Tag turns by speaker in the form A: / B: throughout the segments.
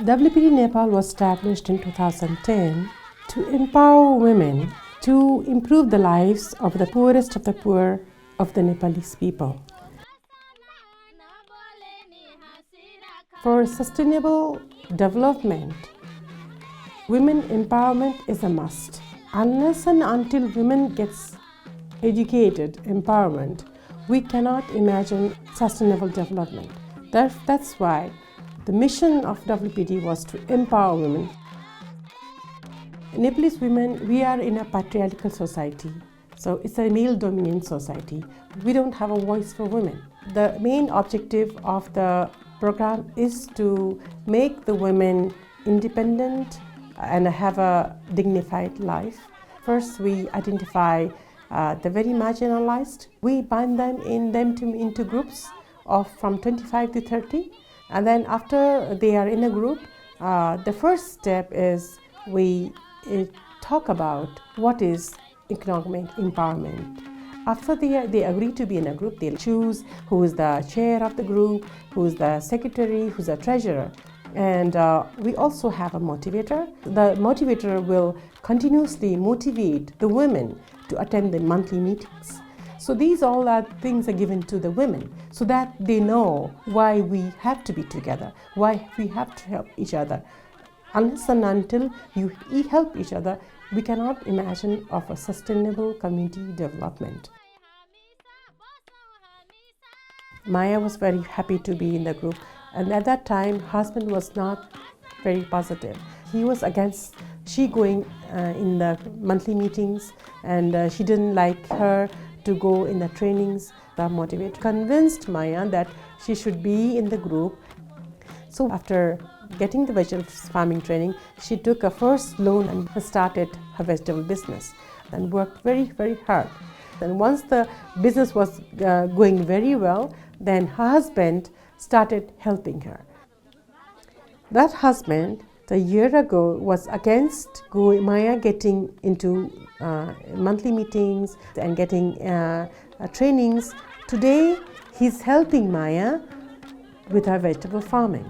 A: WPD Nepal was established in 2010 to empower women to improve the lives of the poorest of the poor of the Nepalese people. For sustainable development, women empowerment is a must. Unless and until women gets educated, empowerment, we cannot imagine sustainable development. That's why the mission of WPD was to empower women. Nepalese women, we are in a patriarchal society. So it's a male-dominant society. We don't have a voice for women. The main objective of the program is to make the women independent and have a dignified life. First, we identify the very marginalized. We bind them into groups of from 25 to 30. And then after they are in a group, the first step is we talk about what is economic empowerment. After they agree to be in a group, they'll choose who is the chair of the group, who is the secretary, who's the treasurer. And we also have a motivator. The motivator will continuously motivate the women to attend the monthly meetings. So these all are things are given to the women so that they know why we have to be together, why we have to help each other. Unless and until you help each other, we cannot imagine of a sustainable community development. Maya was very happy to be in the group, and at that time, husband was not very positive. He was against she going in the monthly meetings, and she didn't like her to go in the trainings. The motivator convinced Maya that she should be in the group. So after getting the vegetable farming training, she took a first loan and started her vegetable business and worked very, very hard. And once the business was going very well, then her husband started helping her. That husband, a year ago, was against Maya getting into monthly meetings and getting trainings. Today, he's helping Maya with her vegetable farming.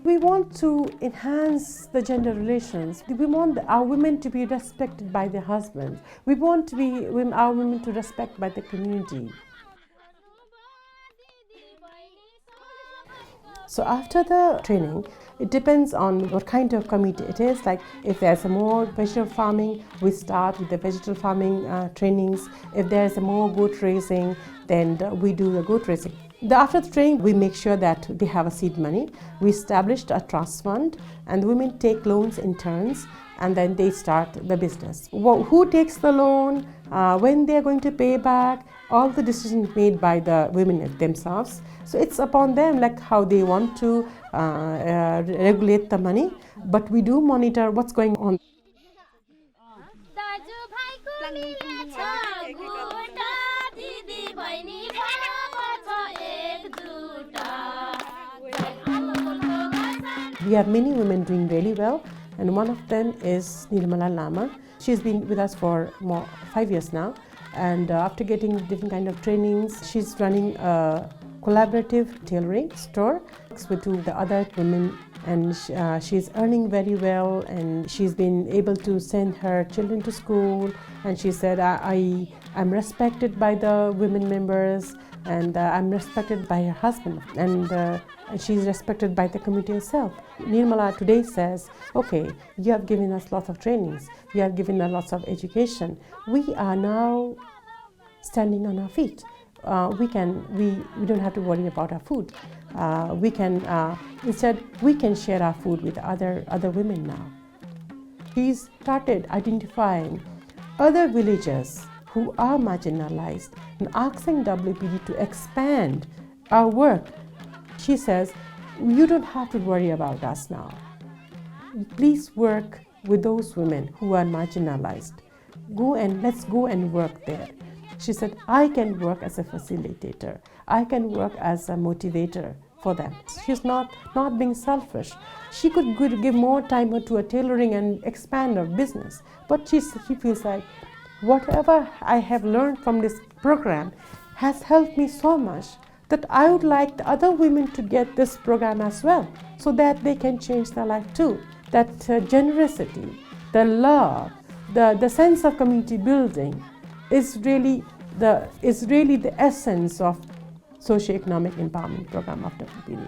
A: We want to enhance the gender relations. We want our women to be respected by their husbands. We want our women to respect by the community. So after the training, it depends on what kind of committee it is. Like if there's a more vegetable farming, we start with the vegetable farming trainings. If there's a more goat raising, then we do the goat raising. After the training, we make sure that they have a seed money. We established a trust fund, and the women take loans in turns, and then they start the business. Who takes the loan, when they are going to pay back, all the decisions made by the women themselves. So it's upon them, like how they want to regulate the money, but we do monitor what's going on. We have many women doing really well, and one of them is Nirmala Lama. She's been with us for 5 years now, and after getting different kind of trainings, she's running a collaborative tailoring store with two the other women, and she's earning very well, and she's been able to send her children to school. And she said, I'm respected by the women members, and I'm respected by her husband, and she's respected by the community itself. Nirmala today says, okay, you have given us lots of trainings, you have given us lots of education. We are now standing on our feet. We don't have to worry about our food. Instead, we can share our food with other women now. He's started identifying other villages who are marginalized and asking WPD to expand our work. She says, you don't have to worry about us now. Please work with those women who are marginalized. Let's go and work there. She said, I can work as a facilitator. I can work as a motivator for them. She's not being selfish. She could give more time to a tailoring and expand her business. But she feels like, whatever I have learned from this program has helped me so much that I would like the other women to get this program as well, so that they can change their life too. That generosity, the love, the sense of community building is really the essence of socio-economic empowerment program of WPD.